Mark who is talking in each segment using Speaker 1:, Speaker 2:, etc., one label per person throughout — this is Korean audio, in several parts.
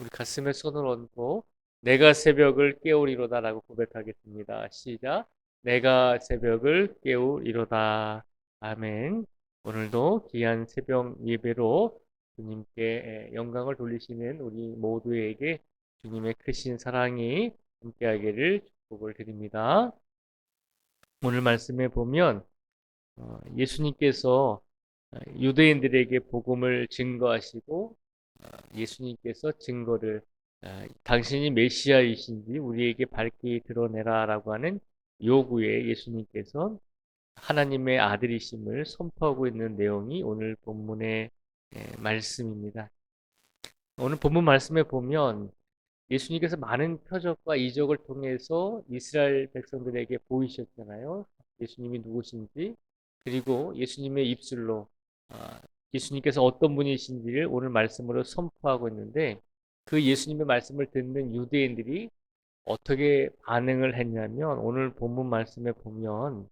Speaker 1: 우리 가슴에 손을 얹고 내가 새벽을 깨우리로다라고 고백하겠습니다. 시작. 내가 새벽을 깨우리로다. 아멘. 오늘도 귀한 새벽 예배로 주님께 영광을 돌리시는 우리 모두에게 주님의 크신 사랑이 함께하기를 축복을 드립니다. 오늘 말씀에 보면 예수님께서 유대인들에게 복음을 증거하시고 예수님께서 증거를 당신이 메시아이신지 우리에게 밝히 드러내라라고 하는 요구에 예수님께서 하나님의 아들이심을 선포하고 있는 내용이 오늘 본문의 말씀입니다. 오늘 본문 말씀에 보면 예수님께서 많은 표적과 이적을 통해서 이스라엘 백성들에게 보이셨잖아요. 예수님이 누구신지, 그리고 예수님의 입술로 예수님께서 어떤 분이신지를 오늘 말씀으로 선포하고 있는데, 그 예수님의 말씀을 듣는 유대인들이 어떻게 반응을 했냐면 오늘 본문 말씀에 보면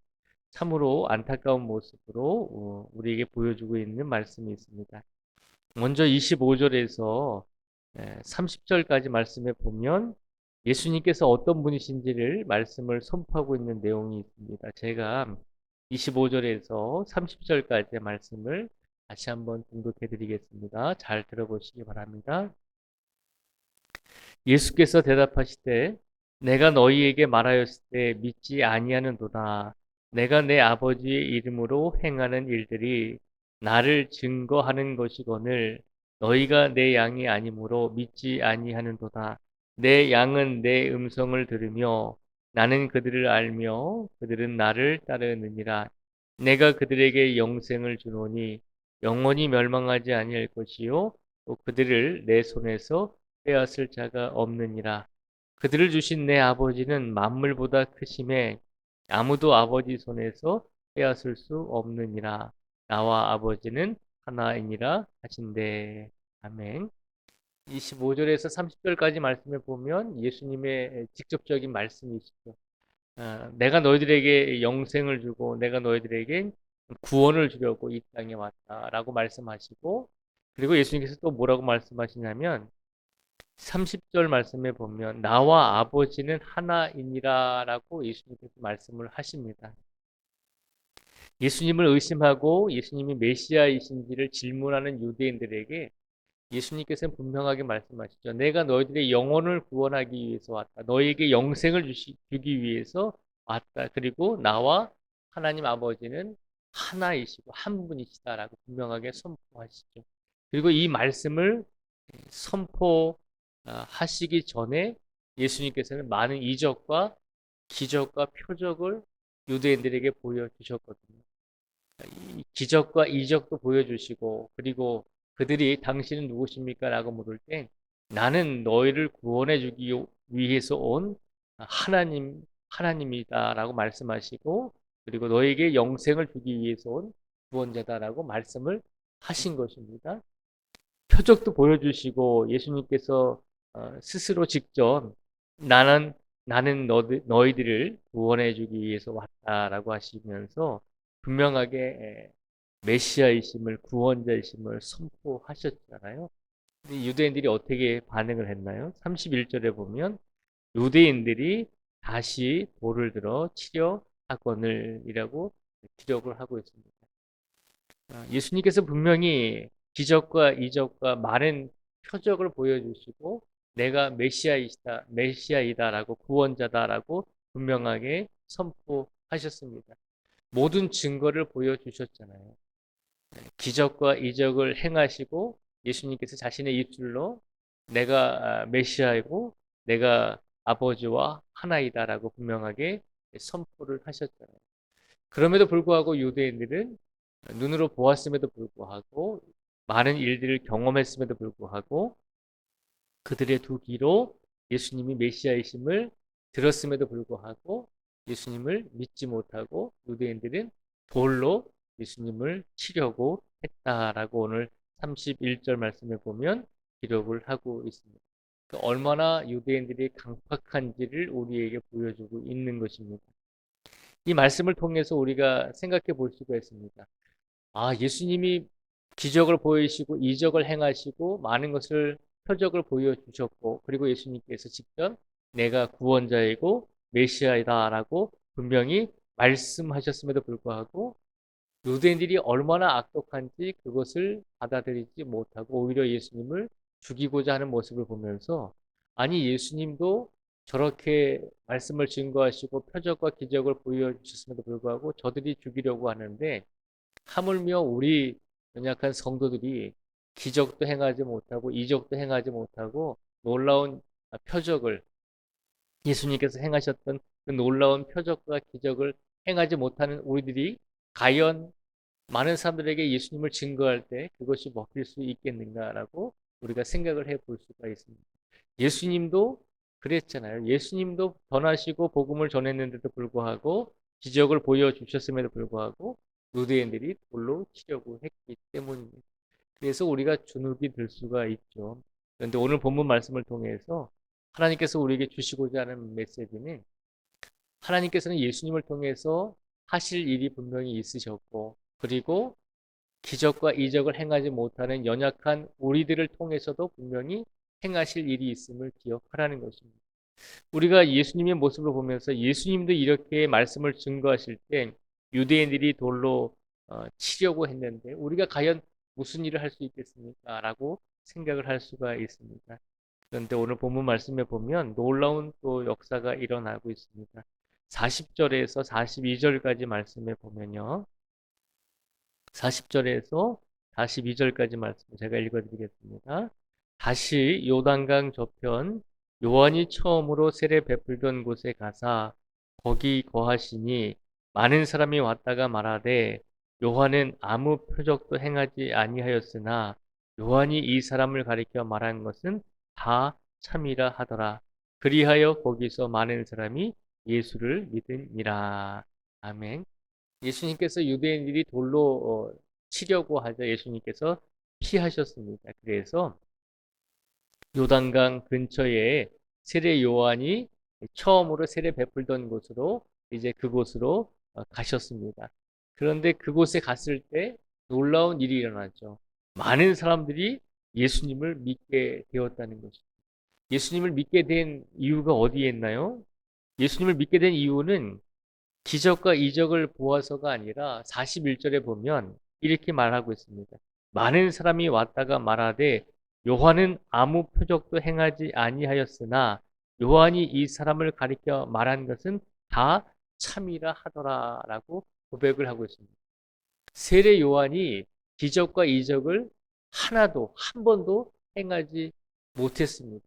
Speaker 1: 참으로 안타까운 모습으로 우리에게 보여주고 있는 말씀이 있습니다. 먼저 25절에서 30절까지 말씀에 보면 예수님께서 어떤 분이신지를 말씀을 선포하고 있는 내용이 있습니다. 제가 25절에서 30절까지의 말씀을 다시 한번 봉독해 드리겠습니다. 잘 들어보시기 바랍니다. 예수께서 대답하시되 내가 너희에게 말하였을 때 믿지 아니하는도다. 내가 내 아버지의 이름으로 행하는 일들이 나를 증거하는 것이거늘 너희가 내 양이 아니므로 믿지 아니하는도다. 내 양은 내 음성을 들으며 나는 그들을 알며 그들은 나를 따르느니라. 내가 그들에게 영생을 주노니 영원히 멸망하지 아니할 것이요 또 그들을 내 손에서 빼앗을 자가 없느니라. 그들을 주신 내 아버지는 만물보다 크심에 아무도 아버지 손에서 빼앗을 수 없느니라. 나와 아버지는 하나이니라 하신대. 아멘. 25절에서 30절까지 말씀을 보면 예수님의 직접적인 말씀이시죠. 내가 너희들에게 영생을 주고 내가 너희들에게 구원을 주려고 이 땅에 왔다라고 말씀하시고, 그리고 예수님께서 또 뭐라고 말씀하시냐면 30절 말씀에 보면 나와 아버지는 하나이니라라고 예수님께서 말씀을 하십니다. 예수님을 의심하고 예수님이 메시아이신지를 질문하는 유대인들에게 예수님께서는 분명하게 말씀하시죠. 내가 너희들의 영혼을 구원하기 위해서 왔다. 너희에게 영생을 주기 위해서 왔다. 그리고 나와 하나님 아버지는 하나이시고 한 분이시다라고 분명하게 선포하시죠. 그리고 이 말씀을 선포하시기 전에 예수님께서는 많은 이적과 기적과 표적을 유대인들에게 보여주셨거든요. 이 기적과 이적도 보여주시고, 그리고 그들이 당신은 누구십니까? 라고 물을 때 나는 너희를 구원해 주기 위해서 온 하나님이다라고 말씀하시고, 그리고 너에게 영생을 주기 위해서 온 구원자다라고 말씀을 하신 것입니다. 표적도 보여주시고 예수님께서 스스로 직접 나는 너희들을 구원해 주기 위해서 왔다라고 하시면서 분명하게 메시아이심을 구원자이심을 선포하셨잖아요. 근데 유대인들이 어떻게 반응을 했나요? 31절에 보면 유대인들이 다시 돌을 들어 치려 하거늘이라고 기록을 하고 있습니다. 예수님께서 분명히 기적과 이적과 많은 표적을 보여주시고 내가 메시아이다라고 구원자다라고 분명하게 선포하셨습니다. 모든 증거를 보여주셨잖아요. 기적과 이적을 행하시고 예수님께서 자신의 입술로 내가 메시아이고 내가 아버지와 하나이다라고 분명하게 선포를 하셨잖아요. 그럼에도 불구하고 유대인들은 눈으로 보았음에도 불구하고 많은 일들을 경험했음에도 불구하고 그들의 두 귀로 예수님이 메시아이심을 들었음에도 불구하고 예수님을 믿지 못하고 유대인들은 돌로 예수님을 치려고 했다라고 오늘 31절 말씀에 보면 기록을 하고 있습니다. 얼마나 유대인들이 강팍한지를 우리에게 보여주고 있는 것입니다. 이 말씀을 통해서 우리가 생각해 볼 수가 있습니다. 예수님이 기적을 보이시고 이적을 행하시고 많은 것을 표적을 보여주셨고, 그리고 예수님께서 직접 내가 구원자이고 메시아이다라고 분명히 말씀하셨음에도 불구하고 유대인들이 얼마나 악독한지 그것을 받아들이지 못하고 오히려 예수님을 죽이고자 하는 모습을 보면서, 아니 예수님도 저렇게 말씀을 증거하시고 표적과 기적을 보여주셨음에도 불구하고 저들이 죽이려고 하는데, 하물며 우리 연약한 성도들이 기적도 행하지 못하고 이적도 행하지 못하고 놀라운 표적을, 예수님께서 행하셨던 그 놀라운 표적과 기적을 행하지 못하는 우리들이 과연 많은 사람들에게 예수님을 증거할 때 그것이 먹힐 수 있겠는가라고 우리가 생각을 해볼 수가 있습니다. 예수님도 그랬잖아요. 예수님도 전하시고 복음을 전했는데도 불구하고 기적을 보여주셨음에도 불구하고 유대인들이 돌로 치려고 했기 때문입니다. 그래서 우리가 주눅이 들 수가 있죠. 그런데 오늘 본문 말씀을 통해서 하나님께서 우리에게 주시고자 하는 메시지는, 하나님께서는 예수님을 통해서 하실 일이 분명히 있으셨고, 그리고 기적과 이적을 행하지 못하는 연약한 우리들을 통해서도 분명히 행하실 일이 있음을 기억하라는 것입니다. 우리가 예수님의 모습을 보면서 예수님도 이렇게 말씀을 증거하실 때 유대인들이 돌로 치려고 했는데 우리가 과연 무슨 일을 할 수 있겠습니까? 라고 생각을 할 수가 있습니다. 그런데 오늘 본문 말씀에 보면 놀라운 또 역사가 일어나고 있습니다. 40절에서 42절까지 말씀에 보면요. 40절에서 42절까지 말씀 제가 읽어드리겠습니다. 다시 요단강 저편 요한이 처음으로 세례 베풀던 곳에 가사 거기 거하시니 많은 사람이 왔다가 말하되 요한은 아무 표적도 행하지 아니하였으나 요한이 이 사람을 가리켜 말한 것은 다 참이라 하더라. 그리하여 거기서 많은 사람이 예수를 믿으니라. 아멘. 예수님께서 유대인들이 돌로 치려고 하자 예수님께서 피하셨습니다. 그래서 요단강 근처에 세례 요한이 처음으로 세례 베풀던 곳으로 이제 그곳으로 가셨습니다. 그런데 그곳에 갔을 때 놀라운 일이 일어났죠. 많은 사람들이 예수님을 믿게 되었다는 것입니다. 예수님을 믿게 된 이유가 어디에 있나요? 예수님을 믿게 된 이유는 기적과 이적을 보아서가 아니라 41절에 보면 이렇게 말하고 있습니다. 많은 사람이 왔다가 말하되 요한은 아무 표적도 행하지 아니하였으나 요한이 이 사람을 가리켜 말한 것은 다 참이라 하더라라고 고백을 하고 있습니다. 세례 요한이 기적과 이적을 하나도 한 번도 행하지 못했습니다.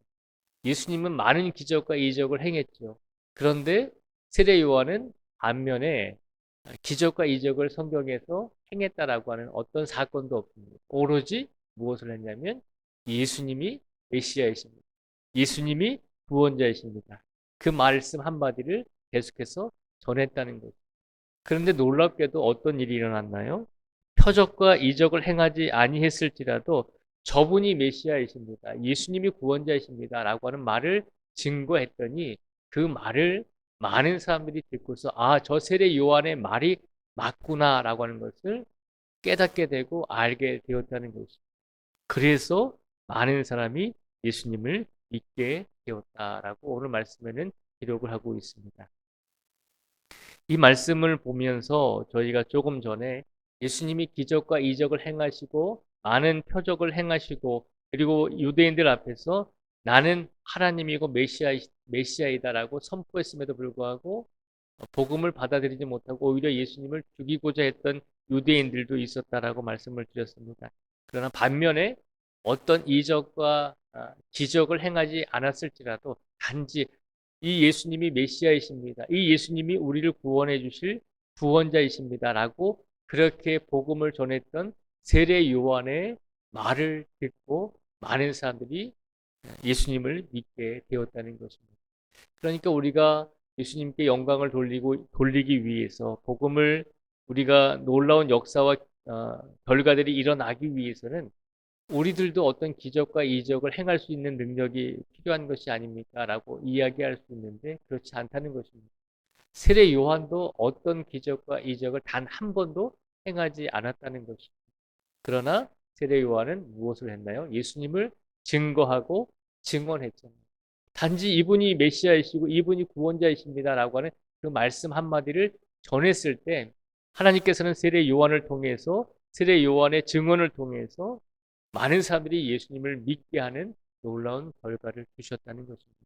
Speaker 1: 예수님은 많은 기적과 이적을 행했죠. 그런데 세례 요한은 반면에 기적과 이적을 성경에서 행했다라고 하는 어떤 사건도 없습니다. 오로지 무엇을 했냐면 예수님이 메시아이십니다. 예수님이 구원자이십니다. 그 말씀 한마디를 계속해서 전했다는 거죠. 그런데 놀랍게도 어떤 일이 일어났나요? 표적과 이적을 행하지 아니했을지라도 저분이 메시아이십니다. 예수님이 구원자이십니다. 라고 하는 말을 증거했더니 그 말을 많은 사람들이 듣고서 저 세례 요한의 말이 맞구나 라고 하는 것을 깨닫게 되고 알게 되었다는 것이죠. 그래서 많은 사람이 예수님을 믿게 되었다라고 오늘 말씀에는 기록을 하고 있습니다. 이 말씀을 보면서 저희가 조금 전에 예수님이 기적과 이적을 행하시고 많은 표적을 행하시고 그리고 유대인들 앞에서 나는 하나님이고 메시아이다라고 선포했음에도 불구하고 복음을 받아들이지 못하고 오히려 예수님을 죽이고자 했던 유대인들도 있었다라고 말씀을 드렸습니다. 그러나 반면에 어떤 이적과 기적을 행하지 않았을지라도 단지 이 예수님이 메시아이십니다. 이 예수님이 우리를 구원해 주실 구원자이십니다라고 그렇게 복음을 전했던 세례 요한의 말을 듣고 많은 사람들이 예수님을 믿게 되었다는 것입니다. 그러니까 우리가 예수님께 영광을 돌리기 위해서 복음을 우리가 놀라운 역사와 결과들이 일어나기 위해서는 우리들도 어떤 기적과 이적을 행할 수 있는 능력이 필요한 것이 아닙니까? 라고 이야기할 수 있는데 그렇지 않다는 것입니다. 세례 요한도 어떤 기적과 이적을 단 한 번도 행하지 않았다는 것입니다. 그러나 세례 요한은 무엇을 했나요? 예수님을 증거하고 증언했잖아요. 단지 이분이 메시아이시고 이분이 구원자이십니다라고 하는 그 말씀 한마디를 전했을 때 하나님께서는 세례 요한을 통해서 세례 요한의 증언을 통해서 많은 사람들이 예수님을 믿게 하는 놀라운 결과를 주셨다는 것입니다.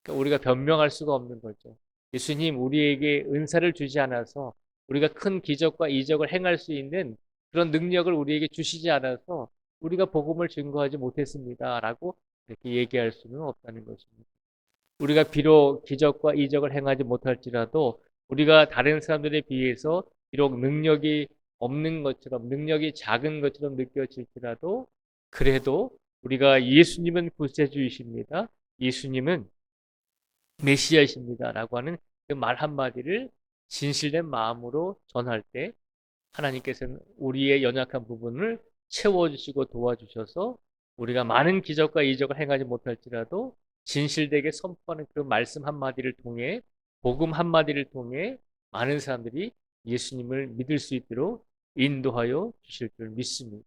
Speaker 1: 그러니까 우리가 변명할 수가 없는 거죠. 예수님, 우리에게 은사를 주지 않아서 우리가 큰 기적과 이적을 행할 수 있는 그런 능력을 우리에게 주시지 않아서 우리가 복음을 증거하지 못했습니다라고 이렇게 얘기할 수는 없다는 것입니다. 우리가 비록 기적과 이적을 행하지 못할지라도 우리가 다른 사람들에 비해서 비록 능력이 없는 것처럼 능력이 작은 것처럼 느껴질지라도 그래도 우리가 예수님은 구세주이십니다. 예수님은 메시아이십니다라고 하는 그 말 한마디를 진실된 마음으로 전할 때 하나님께서는 우리의 연약한 부분을 채워주시고 도와주셔서 우리가 많은 기적과 이적을 행하지 못할지라도 진실되게 선포하는 그 말씀 한마디를 통해 복음 한마디를 통해 많은 사람들이 예수님을 믿을 수 있도록 인도하여 주실 줄 믿습니다.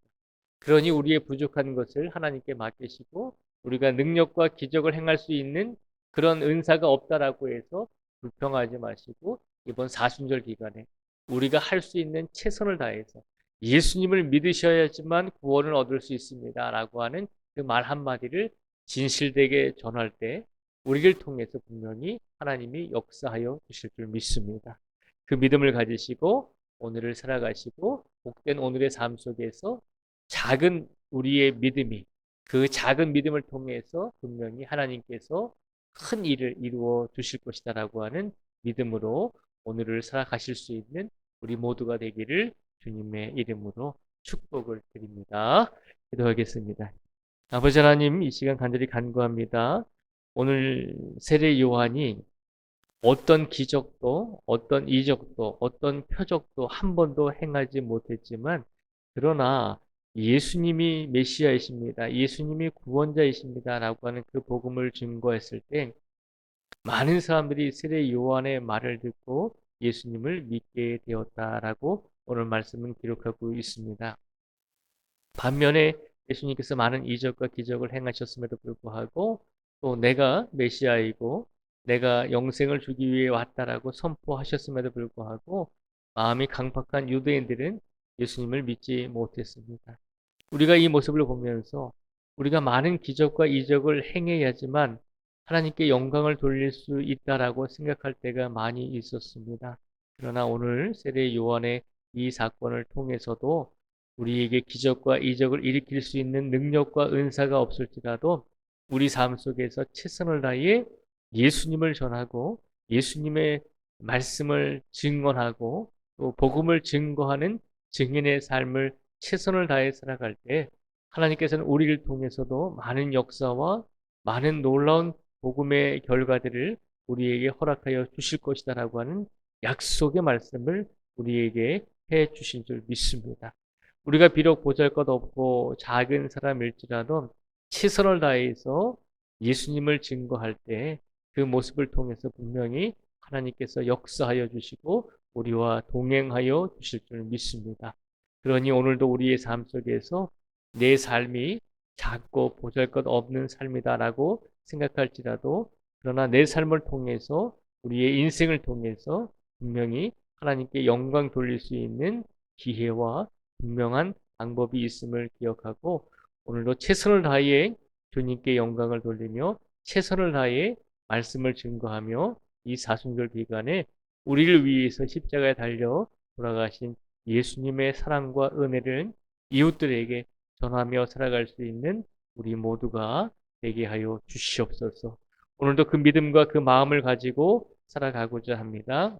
Speaker 1: 그러니 우리의 부족한 것을 하나님께 맡기시고 우리가 능력과 기적을 행할 수 있는 그런 은사가 없다라고 해서 불평하지 마시고 이번 사순절 기간에 우리가 할 수 있는 최선을 다해서 예수님을 믿으셔야지만 구원을 얻을 수 있습니다라고 하는 그 말 한마디를 진실되게 전할 때 우리를 통해서 분명히 하나님이 역사하여 주실 줄 믿습니다. 그 믿음을 가지시고 오늘을 살아가시고 복된 오늘의 삶 속에서 작은 우리의 믿음이 그 작은 믿음을 통해서 분명히 하나님께서 큰 일을 이루어 주실 것이다라고 하는 믿음으로 오늘을 살아가실 수 있는 우리 모두가 되기를 주님의 이름으로 축복을 드립니다. 기도하겠습니다. 아버지 하나님, 이 시간 간절히 간구합니다. 오늘 세례 요한이 어떤 기적도 어떤 이적도 어떤 표적도 한 번도 행하지 못했지만 그러나 예수님이 메시아이십니다. 예수님이 구원자이십니다라고 하는 그 복음을 증거했을 때 많은 사람들이 세례 요한의 말을 듣고 예수님을 믿게 되었다라고 오늘 말씀은 기록하고 있습니다. 반면에 예수님께서 많은 이적과 기적을 행하셨음에도 불구하고 또 내가 메시아이고 내가 영생을 주기 위해 왔다라고 선포하셨음에도 불구하고 마음이 강팍한 유대인들은 예수님을 믿지 못했습니다. 우리가 이 모습을 보면서 우리가 많은 기적과 이적을 행해야지만 하나님께 영광을 돌릴 수 있다라고 생각할 때가 많이 있었습니다. 그러나 오늘 세례 요한의 이 사건을 통해서도 우리에게 기적과 이적을 일으킬 수 있는 능력과 은사가 없을지라도 우리 삶 속에서 최선을 다해 예수님을 전하고 예수님의 말씀을 증언하고 또 복음을 증거하는 증인의 삶을 최선을 다해 살아갈 때 하나님께서는 우리를 통해서도 많은 역사와 많은 놀라운 복음의 결과들을 우리에게 허락하여 주실 것이다라고 하는 약속의 말씀을 우리에게 해 주신 줄 믿습니다. 우리가 비록 보잘것없고 작은 사람일지라도 최선을 다해서 예수님을 증거할 때 그 모습을 통해서 분명히 하나님께서 역사하여 주시고 우리와 동행하여 주실 줄 믿습니다. 그러니 오늘도 우리의 삶 속에서 내 삶이 작고 보잘것없는 삶이다라고 생각할지라도 그러나 내 삶을 통해서 우리의 인생을 통해서 분명히 하나님께 영광 돌릴 수 있는 기회와 분명한 방법이 있음을 기억하고 오늘도 최선을 다해 주님께 영광을 돌리며 최선을 다해 말씀을 증거하며 이 사순절 기간에 우리를 위해서 십자가에 달려 돌아가신 예수님의 사랑과 은혜를 이웃들에게 전하며 살아갈 수 있는 우리 모두가 되게 하여 주시옵소서. 오늘도 그 믿음과 그 마음을 가지고 살아가고자 합니다.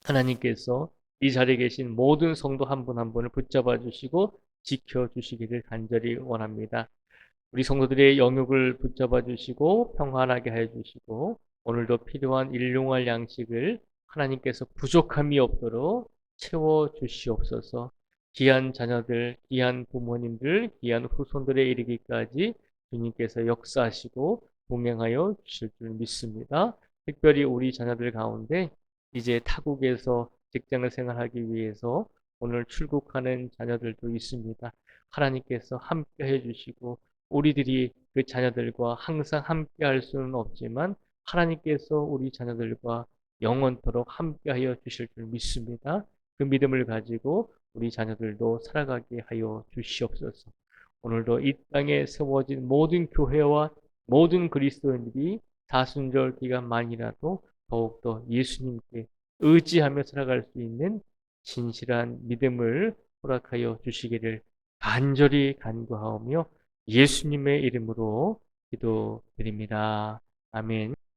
Speaker 1: 하나님께서 이 자리에 계신 모든 성도 한 분 한 분을 붙잡아 주시고 지켜 주시기를 간절히 원합니다. 우리 성도들의 영역을 붙잡아 주시고 평안하게 해 주시고 오늘도 필요한 일용할 양식을 하나님께서 부족함이 없도록 채워 주시옵소서. 귀한 자녀들, 귀한 부모님들, 귀한 후손들에 이르기까지 주님께서 역사하시고 동행하여 주실 줄 믿습니다. 특별히 우리 자녀들 가운데 이제 타국에서 직장을 생활하기 위해서 오늘 출국하는 자녀들도 있습니다. 하나님께서 함께 해주시고 우리들이 그 자녀들과 항상 함께 할 수는 없지만 하나님께서 우리 자녀들과 영원토록 함께하여 주실 줄 믿습니다. 그 믿음을 가지고 우리 자녀들도 살아가게 하여 주시옵소서. 오늘도 이 땅에 세워진 모든 교회와 모든 그리스도인들이 사순절 기간만이라도 더욱더 예수님께 의지하며 살아갈 수 있는 진실한 믿음을 허락하여 주시기를 간절히 간구하오며 예수님의 이름으로 기도드립니다. 아멘.